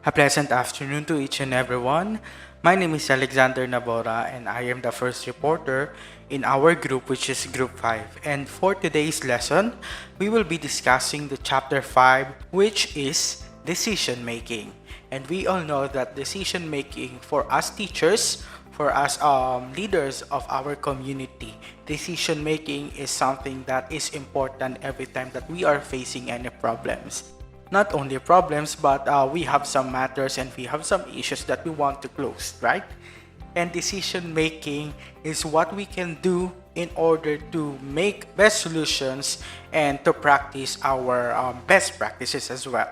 A pleasant afternoon to each and everyone. My name is Alexander Nabora and I am the first reporter in our group, which is Group 5. And for today's lesson, we will be discussing the Chapter 5, which is Decision Making. And we all know that decision making for us teachers, for us leaders of our community, decision making is something that is important every time that we are facing any problems. Not only problems, but we have some matters and we have some issues that we want to close, right? And decision making is what we can do in order to make best solutions and to practice our best practices as well.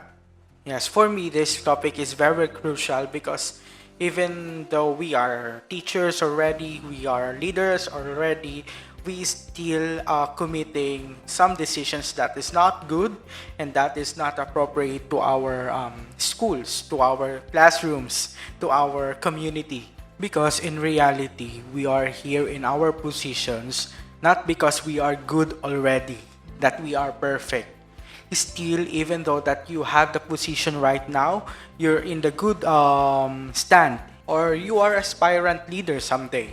Yes, for me, this topic is very crucial because even though we are teachers already, we are leaders already, we still are committing some decisions that is not good and that is not appropriate to our schools, to our classrooms, to our community. Because in reality, we are here in our positions not because we are good already, that we are perfect. Still, even though that you have the position right now, you're in the good stand, or you are aspirant leader someday,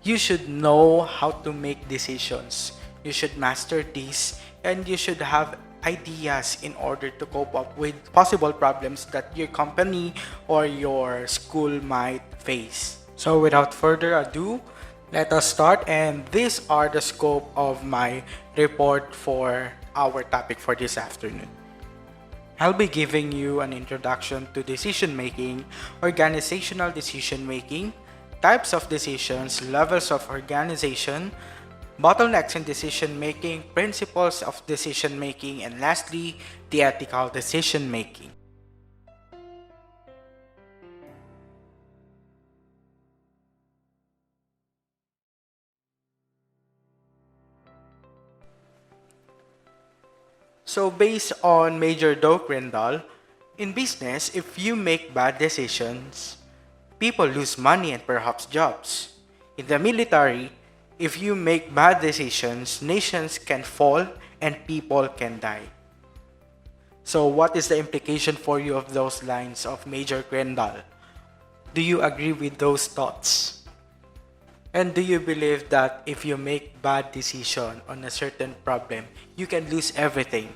you should know how to make decisions. You should master this, and you should have ideas in order to cope up with possible problems that your company or your school might face. So without further ado, let us start, and these are the scope of my report for our topic for this afternoon. I'll be giving you an introduction to decision making, organizational decision making, types of decisions, levels of organization, bottlenecks in decision making, principles of decision making, and lastly, the ethical decision making. So based on Major Doak Rendall, in business, if you make bad decisions, people lose money and perhaps jobs. In the military, if you make bad decisions, nations can fall and people can die. So what is the implication for you of those lines of Major Grendel? Do you agree with those thoughts? And do you believe that if you make bad decision on a certain problem, you can lose everything?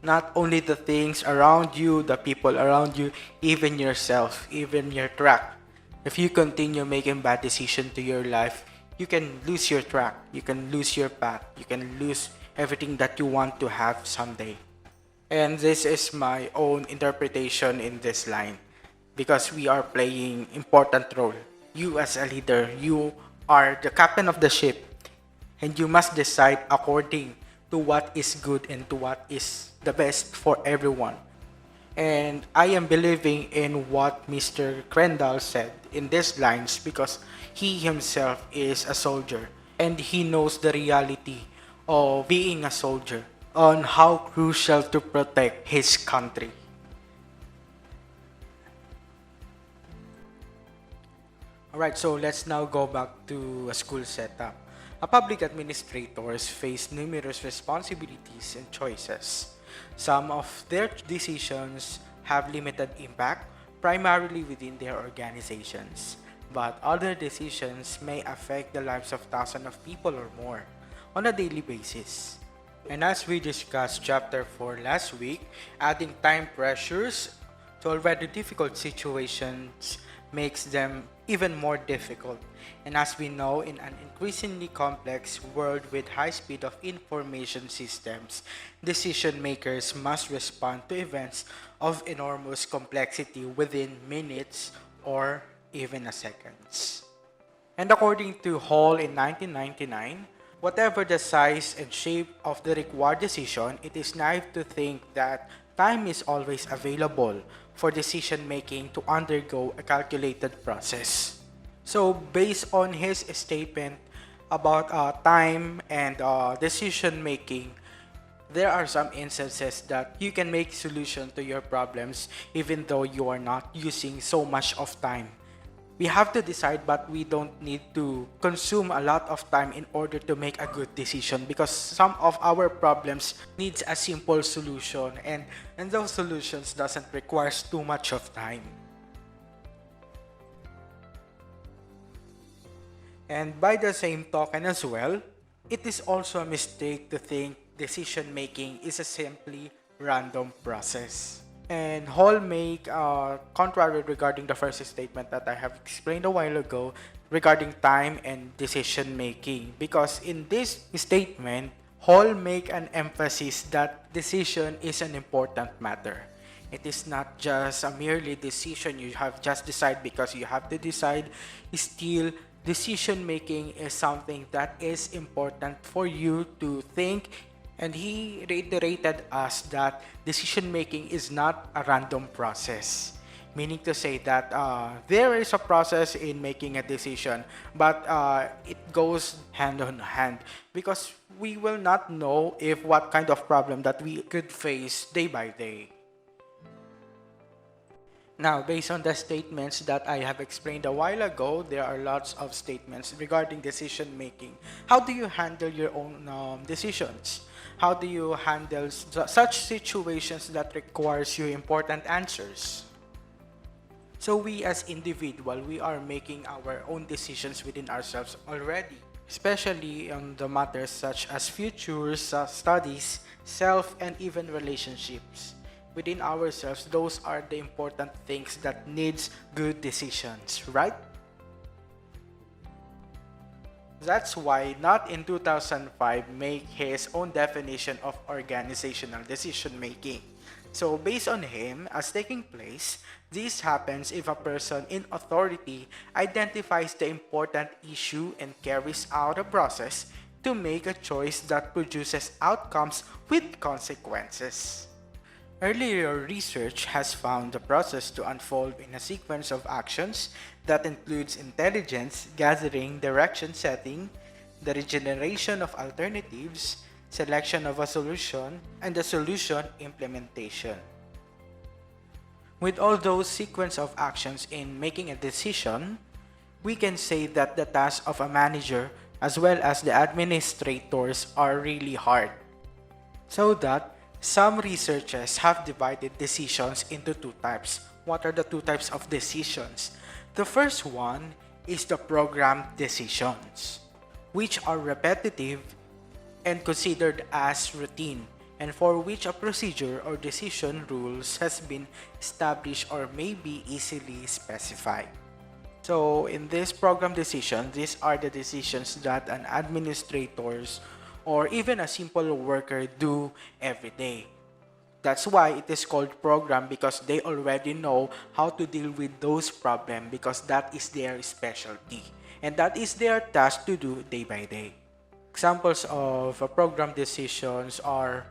Not only the things around you, the people around you, even yourself, even your track. If you continue making bad decisions to your life, you can lose your track, you can lose your path, you can lose everything that you want to have someday. And this is my own interpretation in this line because we are playing important role. You as a leader, you are the captain of the ship and you must decide according to what is good and to what is the best for everyone. And I am believing in what Mr. Crendall said in these lines because he himself is a soldier and he knows the reality of being a soldier on how crucial to protect his country. Alright, so let's now go back to a school setup. A public administrators face numerous responsibilities and choices. Some of their decisions have limited impact, primarily within their organizations, but other decisions may affect the lives of thousands of people or more on a daily basis. And as we discussed chapter 4 last week, adding time pressures to already difficult situations makes them even more difficult. And as we know, in an increasingly complex world with high speed of information systems, decision makers must respond to events of enormous complexity within minutes or even a seconds. And according to Hall in 1999, whatever the size and shape of the required decision, it is naive to think that time is always available for decision making to undergo a calculated process. So based on his statement about time and decision making, there are some instances that you can make solution to your problems even though you are not using so much of time. We have to decide, but we don't need to consume a lot of time in order to make a good decision, because some of our problems needs a simple solution, and those solutions doesn't require too much of time. And by the same token as well, it is also a mistake to think decision making is a simply random process. And Hall make contrary regarding the first statement that I have explained a while ago regarding time and decision making, because in this statement, Hall make an emphasis that decision is an important matter. It is not just a merely decision you have just decide because you have to decide. Still, decision making is something that is important for you to think, and he reiterated us that decision making is not a random process, meaning to say that there is a process in making a decision, but it goes hand on hand, because we will not know if what kind of problem that we could face day by day. Now, based on the statements that I have explained a while ago, there are lots of statements regarding decision making. How do you handle your own decisions? How do you handle such situations that requires you important answers? So we as individual, we are making our own decisions within ourselves already, especially on the matters such as futures, studies, self, and even relationships. Within ourselves, those are the important things that needs good decisions, right? That's why Not in 2005 make his own definition of organizational decision making. So based on him, as taking place, this happens if a person in authority identifies the important issue and carries out a process to make a choice that produces outcomes with consequences. Earlier research has found the process to unfold in a sequence of actions that includes intelligence gathering, direction setting, the regeneration of alternatives, selection of a solution, and the solution implementation. With all those sequence of actions in making a decision, we can say that the task of a manager as well as the administrators are really hard. So that some researchers have divided decisions into two types. What are the two types of decisions? The first one is the programmed decisions, which are repetitive and considered as routine, and for which a procedure or decision rules has been established or may be easily specified. So in this program decision, these are the decisions that an administrators or even a simple worker do every day. That's why it is called program, because they already know how to deal with those problems, because that is their specialty and that is their task to do day by day. Examples of program decisions are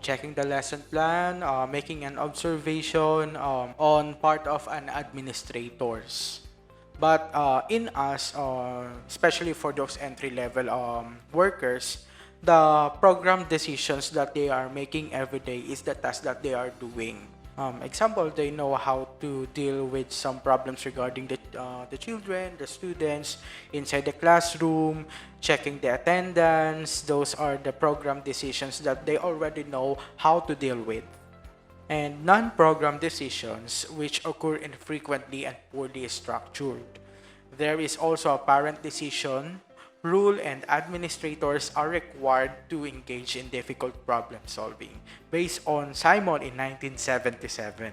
checking the lesson plan, making an observation on part of an administrators. But in us, especially for those entry-level workers, the program decisions that they are making every day is the task that they are doing. Example, they know how to deal with some problems regarding the children, the students inside the classroom, checking the attendance. Those are the program decisions that they already know how to deal with. And non-program decisions, which occur infrequently and poorly structured. There is also a parent decision. Rule and administrators are required to engage in difficult problem solving, based on Simon in 1977.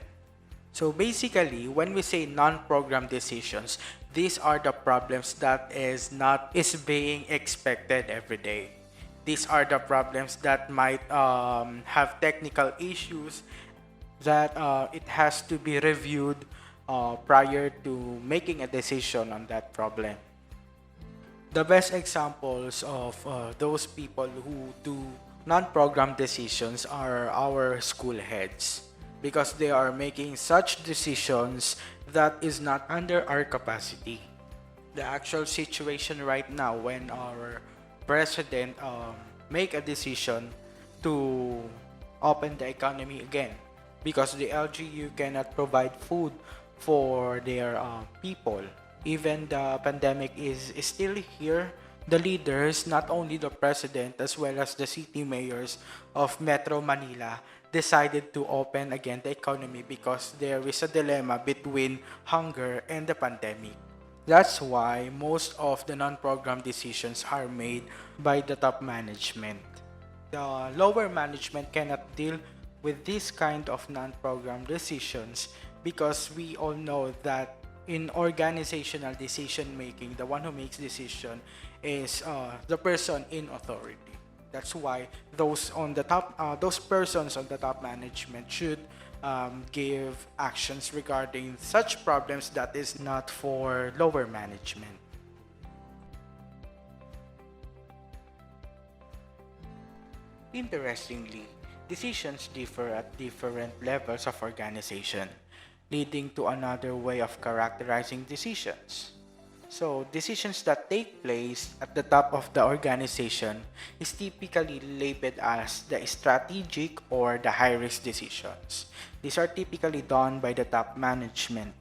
So basically, when we say non-program decisions, these are the problems that is being expected every day. These are the problems that might have technical issues that it has to be reviewed prior to making a decision on that problem. The best examples of those people who do non-program decisions are our school heads, because they are making such decisions that is not under our capacity. The actual situation right now, when our president make a decision to open the economy again, because the LGU cannot provide food for their people. Even the pandemic is still here, the leaders, not only the president as well as the city mayors of Metro Manila, decided to open again the economy because there is a dilemma between hunger and the pandemic. That's why most of the non-program decisions are made by the top management. The lower management cannot deal with this kind of non-program decisions because we all know that in organizational decision making, the one who makes decision is the person in authority. That's why those persons on the top management should give actions regarding such problems that is not for lower management. Interestingly, decisions differ at different levels of organization, leading to another way of characterizing decisions. So, decisions that take place at the top of the organization is typically labeled as the strategic or the high-risk decisions. These are typically done by the top management.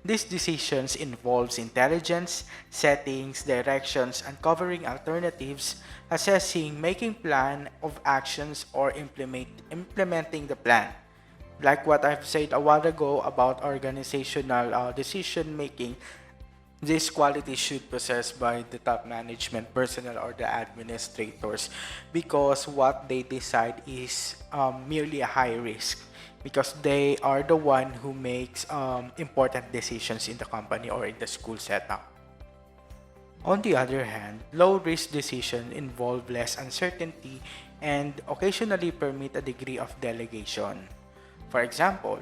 These decisions involves intelligence, settings, directions, uncovering alternatives, assessing, making plan of actions, or implementing the plan. Like what I've said a while ago about organizational decision making, this quality should possess by the top management personnel or the administrators because what they decide is merely a high risk because they are the one who makes important decisions in the company or in the school setup. On the other hand, low-risk decisions involve less uncertainty and occasionally permit a degree of delegation. For example,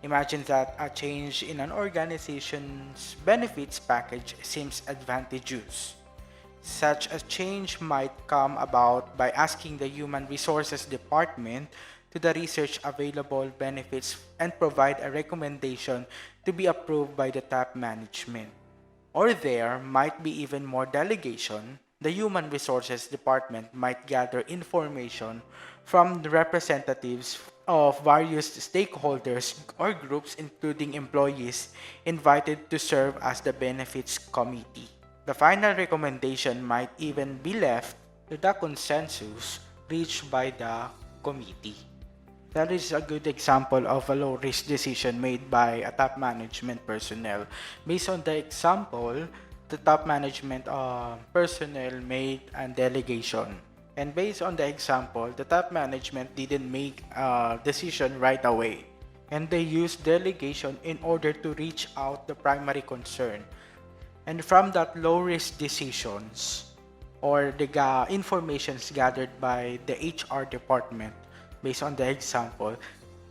imagine that a change in an organization's benefits package seems advantageous. Such a change might come about by asking the Human Resources Department to the research available benefits and provide a recommendation to be approved by the top management. Or there might be even more delegation. The Human Resources Department might gather information from the representatives of various stakeholders or groups, including employees, invited to serve as the benefits committee. The final recommendation might even be left to the consensus reached by the committee. That is a good example of a low-risk decision made by a top management personnel. Based on the example, the top management personnel made a delegation. And based on the example, the top management didn't make a decision right away. And they used delegation in order to reach out the primary concern. And from that low-risk decisions or the informations gathered by the HR department, based on the example,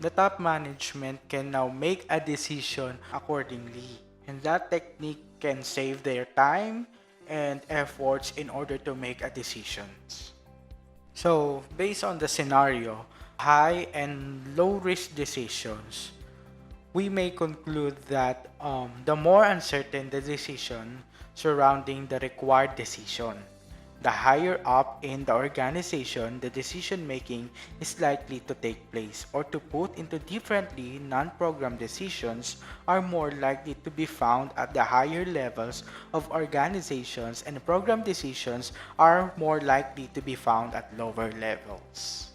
the top management can now make a decision accordingly. And that technique can save their time and efforts in order to make a decisions. So, based on the scenario, high and low risk decisions, we may conclude that the more uncertain the decision surrounding the required decision, the higher up in the organization the decision making is likely to take place, or to put into differently, non-program decisions are more likely to be found at the higher levels of organizations and program decisions are more likely to be found at lower levels.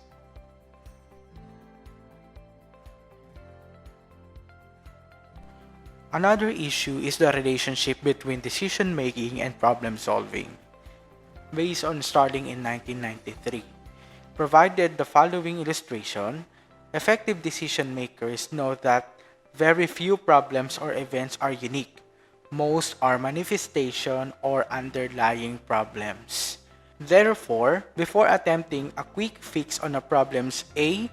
Another issue is the relationship between decision making and problem solving. Based on starting in 1993, provided the following illustration, effective decision makers know that very few problems or events are unique. Most are manifestation or underlying problems. Therefore, before attempting a quick fix on the problems A,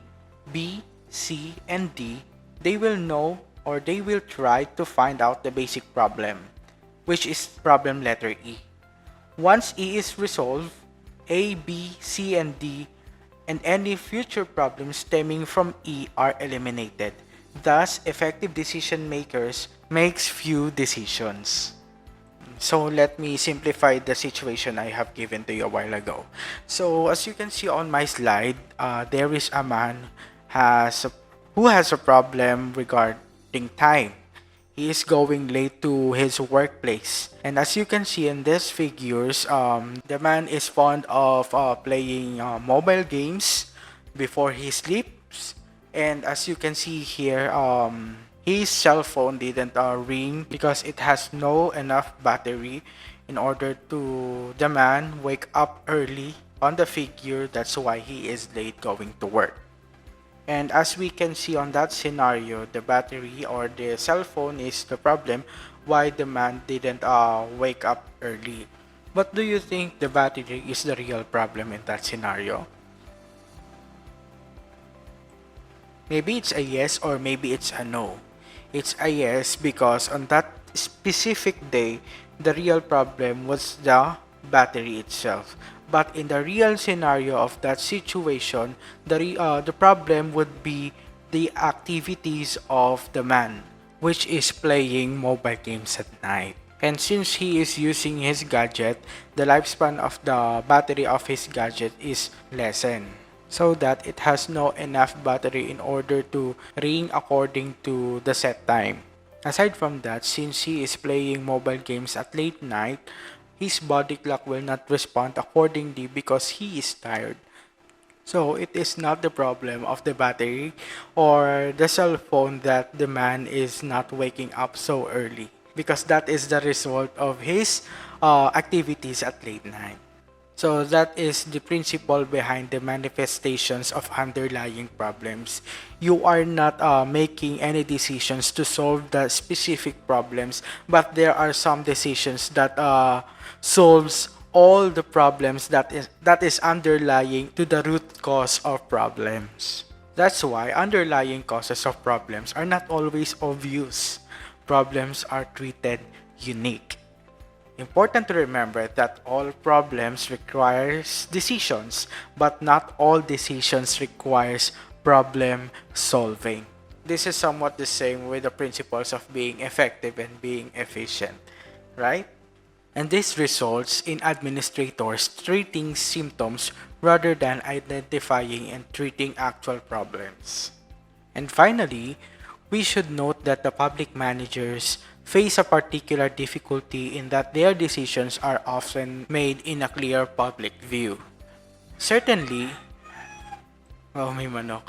B, C, and D, they will know or they will try to find out the basic problem, which is problem letter E. Once E is resolved, A, B, C, and D, and any future problems stemming from E are eliminated. Thus, effective decision makers makes few decisions. So let me simplify the situation I have given to you a while ago. So as you can see on my slide, there is a man who has a problem regarding time. he is going late to his workplace. And as you can see in these figures, the man is fond of playing mobile games before he sleeps. And as you can see here, his cell phone didn't ring because it has no enough battery in order to the man wake up early on the figure. That's why he is late going to work. And as we can see on that scenario, the battery or the cell phone is the problem why the man didn't wake up early. But do you think the battery is the real problem in that scenario? Maybe it's a yes or maybe it's a no. It's a yes because on that specific day, the real problem was the battery itself. But in the real scenario of that situation, the problem would be the activities of the man, which is playing mobile games at night. And since he is using his gadget, the lifespan of the battery of his gadget is lessened, so that it has no enough battery in order to ring according to the set time. Aside from that, since he is playing mobile games at late night, his body clock will not respond accordingly because he is tired. So it is not the problem of the battery or the cell phone that the man is not waking up so early, because that is the result of his activities at late night. So that is the principle behind the manifestations of underlying problems. You are not making any decisions to solve the specific problems, but there are some decisions that solves all the problems that is underlying to the root cause of problems. That's why underlying causes of problems are not always obvious. Problems are treated unique. Important to remember that all problems requires decisions, but not all decisions requires problem solving. This is somewhat the same with the principles of being effective and being efficient, right? And this results in administrators treating symptoms rather than identifying and treating actual problems. And finally, we should note that the public managers face a particular difficulty in that their decisions are often made in a clear public view. Certainly, oh may manok.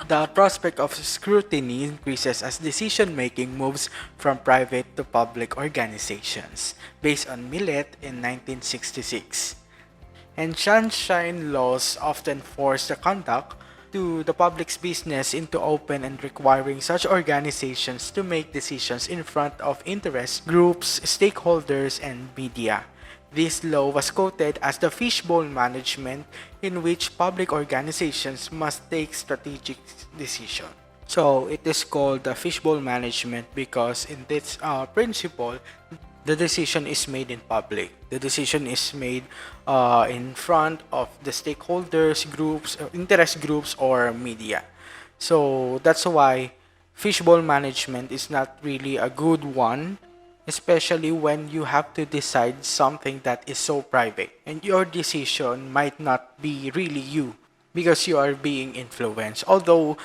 The prospect of scrutiny increases as decision-making moves from private to public organizations, based on Millet in 1966. And sunshine laws often force the conduct to the public's business into open and requiring such organizations to make decisions in front of interest groups, stakeholders, and media. This law was quoted as the fishbowl management, in which public organizations must take strategic decisions. So it is called the fishbowl management because in this principle, the decision is made in public. The decision is made in front of the stakeholders, groups, interest groups, or media. So that's why fishbowl management is not really a good one, especially when you have to decide something that is so private and your decision might not be really you because you are being influenced. Although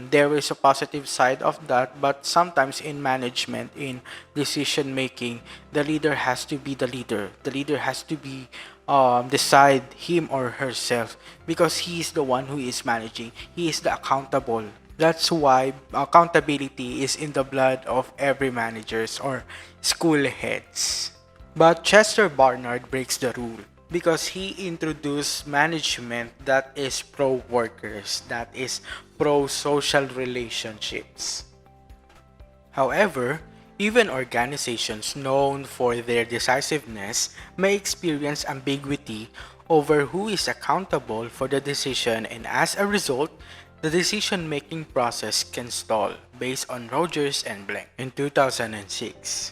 there is a positive side of that, but sometimes in management, in decision making, the leader has to be the leader. The leader has to be decide him or herself because he is the one who is managing. He is the accountable. That's why accountability is in the blood of every managers or school heads. But Chester Barnard breaks the rule because he introduced management that is pro-workers, that is pro-social relationships. However, even organizations known for their decisiveness may experience ambiguity over who is accountable for the decision, and as a result, the decision-making process can stall, based on Rogers and Blank in 2006.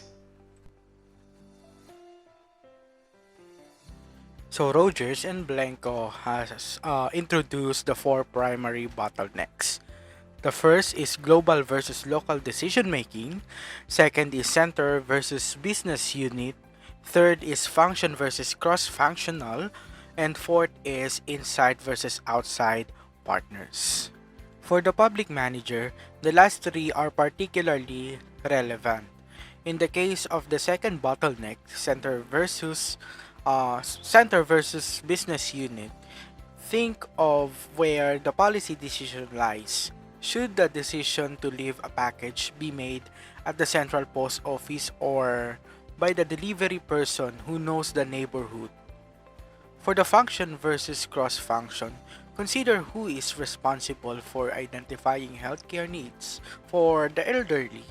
So Rogers and Blanco has introduced the four primary bottlenecks. The first is global versus local decision making. Second is center versus business unit. Third is function versus cross-functional. And fourth is inside versus outside partners. For the public manager, the last three are particularly relevant. In the case of the second bottleneck, center versus business unit, think of where the policy decision lies. Should the decision to leave a package be made at the central post office or by the delivery person who knows the neighborhood? For the function versus cross function, consider who is responsible for identifying healthcare needs for the elderly.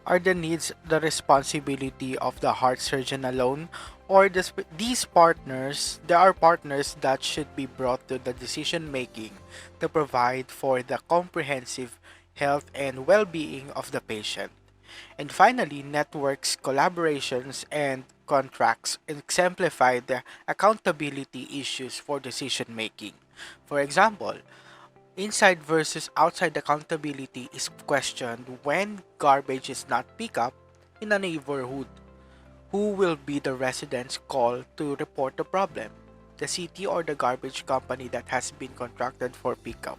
Are the needs the responsibility of the heart surgeon alone, or these partners, there are partners that should be brought to the decision making to provide for the comprehensive health and well-being of the patient? And finally, networks, collaborations, and contracts exemplify the accountability issues for decision making. For example, inside versus outside accountability is questioned when garbage is not picked up in a neighborhood. Who will be the residents called to report the problem? The city or the garbage company that has been contracted for pickup?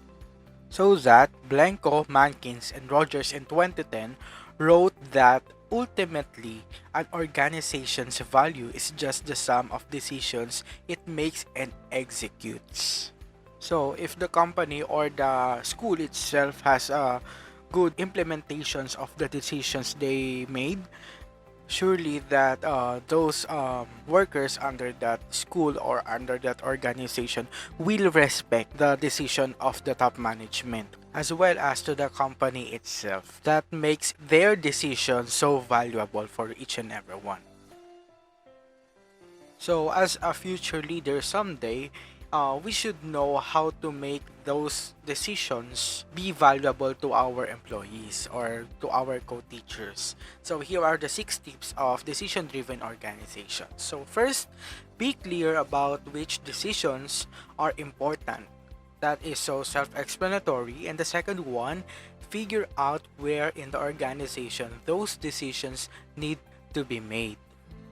So that Blanco, Mankins, and Rogers in 2010 wrote that ultimately an organization's value is just the sum of decisions it makes and executes. So if the company or the school itself has good implementations of the decisions they made, surely that those workers under that school or under that organization will respect the decision of the top management as well as to the company itself. That makes their decision so valuable for each and every one. So, as a future leader someday, we should know how to make those decisions be valuable to our employees or to our co-teachers. So, here are the 6 tips of decision-driven organizations. So, first, be clear about which decisions are important. That is so self-explanatory. And the second one, figure out where in the organization those decisions need to be made,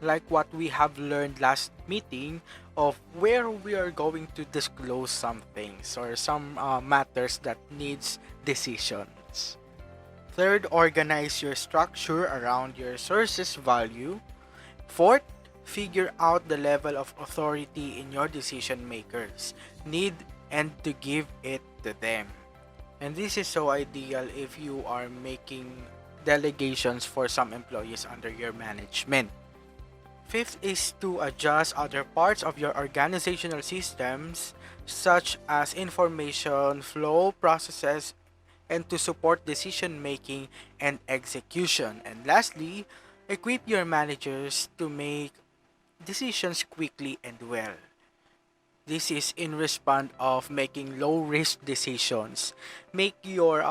like what we have learned last meeting of where we are going to disclose some things or some matters that needs decisions. Third, organize your structure around your sources value. Fourth, figure out the level of authority in your decision makers need and to give it to them. And this is so ideal if you are making delegations for some employees under your management. Fifth is to adjust other parts of your organizational systems such as information flow processes and to support decision making and execution. And lastly, equip your managers to make decisions quickly and well. This is in response of making low risk decisions. Make your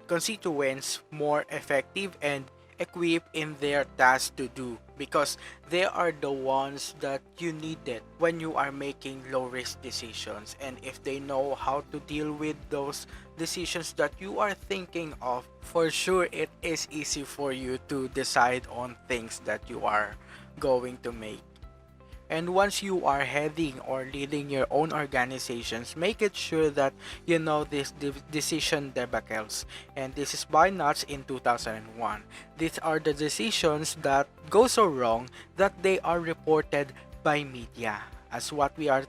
constituents more effective and equipped in their tasks to do because they are the ones that you needed when you are making low risk decisions. And if they know how to deal with those decisions that you are thinking of, for sure it is easy for you to decide on things that you are going to make. And once you are heading or leading your own organizations, make it sure that you know this decision debacles. And this is by Nuts in 2001. These are the decisions that go so wrong that they are reported by media. As what we are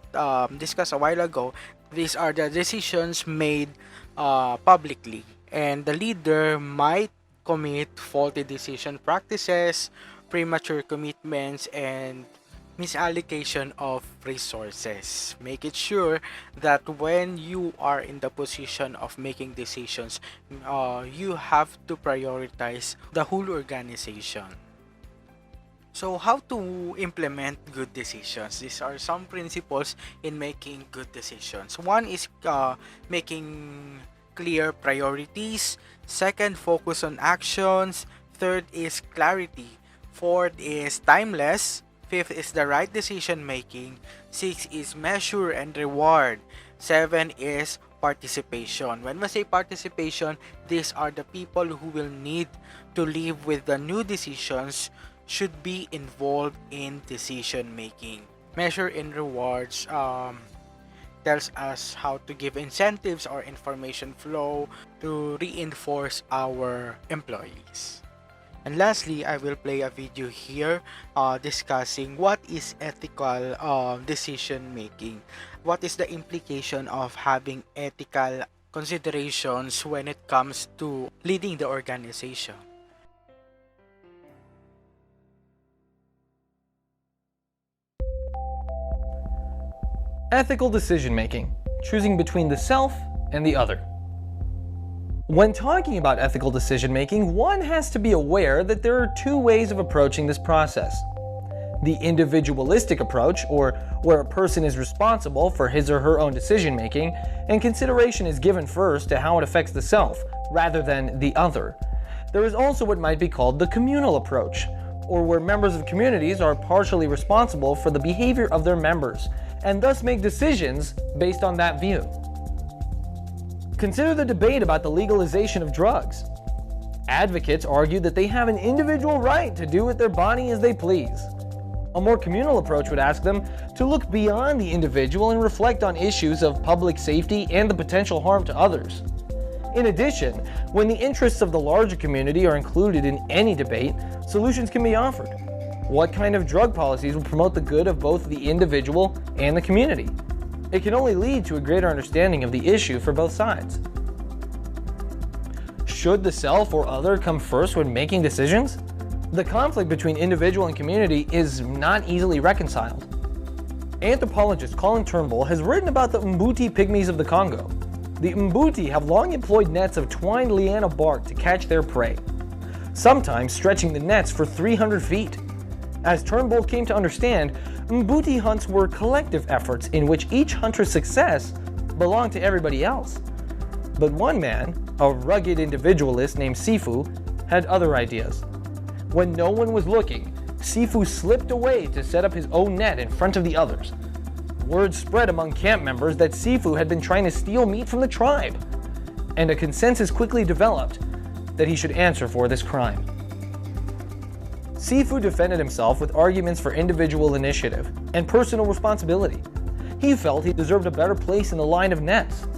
discussed a while ago, these are the decisions made publicly. And the leader might commit faulty decision practices, premature commitments, and misallocation of resources. Make it sure that when you are in the position of making decisions, you have to prioritize the whole organization. So how to implement good decisions? These are some principles in making good decisions. One is making clear priorities. Second, focus on actions. Third is clarity. Fourth is timeless. Fifth is the right decision making. 6 is measure and reward. 7 is participation. When we say participation, these are the people who will need to live with the new decisions should be involved in decision making. Measure and rewards tells us how to give incentives or information flow to reinforce our employees. And lastly, I will play a video here discussing what is ethical decision making. What is the implication of having ethical considerations when it comes to leading the organization? Ethical decision making, choosing between the self and the other. When talking about ethical decision making, one has to be aware that there are two ways of approaching this process. The individualistic approach, or where a person is responsible for his or her own decision making, and consideration is given first to how it affects the self, rather than the other. There is also what might be called the communal approach, or where members of communities are partially responsible for the behavior of their members, and thus make decisions based on that view. Consider the debate about the legalization of drugs. Advocates argue that they have an individual right to do with their body as they please. A more communal approach would ask them to look beyond the individual and reflect on issues of public safety and the potential harm to others. In addition, when the interests of the larger community are included in any debate, solutions can be offered. What kind of drug policies will promote the good of both the individual and the community? It can only lead to a greater understanding of the issue for both sides. Should the self or other come first when making decisions? The conflict between individual and community is not easily reconciled. Anthropologist Colin Turnbull has written about the Umbuti Pygmies of the Congo. The Umbuti have long employed nets of twined liana bark to catch their prey, sometimes stretching the nets for 300 feet. As Turnbull came to understand, Umbuti hunts were collective efforts in which each hunter's success belonged to everybody else. But one man, a rugged individualist named Sifu, had other ideas. When no one was looking, Sifu slipped away to set up his own net in front of the others. Word spread among camp members that Sifu had been trying to steal meat from the tribe, and a consensus quickly developed that he should answer for this crime. Sifu defended himself with arguments for individual initiative and personal responsibility. He felt he deserved a better place in the line of nets.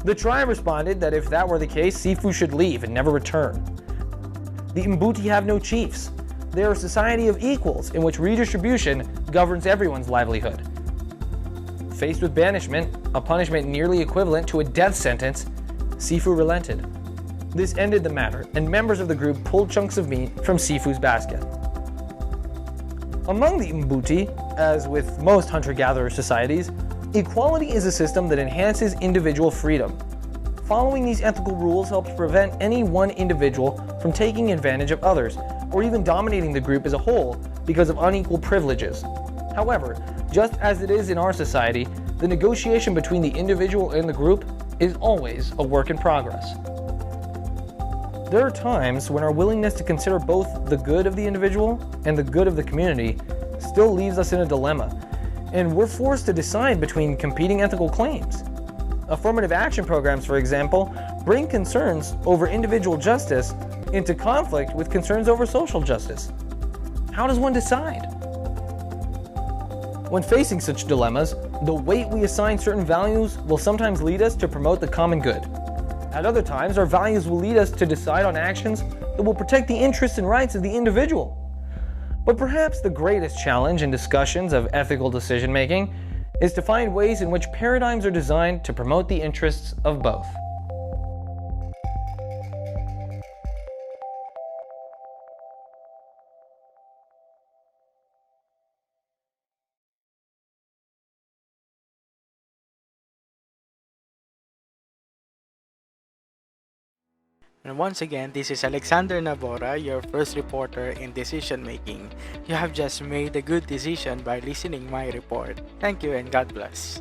The tribe responded that if that were the case, Sifu should leave and never return. The Umbuti have no chiefs. They are a society of equals in which redistribution governs everyone's livelihood. Faced with banishment, a punishment nearly equivalent to a death sentence, Sifu relented. This ended the matter, and members of the group pulled chunks of meat from Sifu's basket. Among the Umbuti, as with most hunter-gatherer societies, equality is a system that enhances individual freedom. Following these ethical rules helps prevent any one individual from taking advantage of others, or even dominating the group as a whole because of unequal privileges. However, just as it is in our society, the negotiation between the individual and the group is always a work in progress. There are times when our willingness to consider both the good of the individual and the good of the community still leaves us in a dilemma, and we're forced to decide between competing ethical claims. Affirmative action programs, for example, bring concerns over individual justice into conflict with concerns over social justice. How does one decide? When facing such dilemmas, the weight we assign certain values will sometimes lead us to promote the common good. At other times, our values will lead us to decide on actions that will protect the interests and rights of the individual. But perhaps the greatest challenge in discussions of ethical decision-making is to find ways in which paradigms are designed to promote the interests of both. And once again, this is Alexander Navora, your first reporter in decision making. You have just made a good decision by listening my report. Thank you and God bless.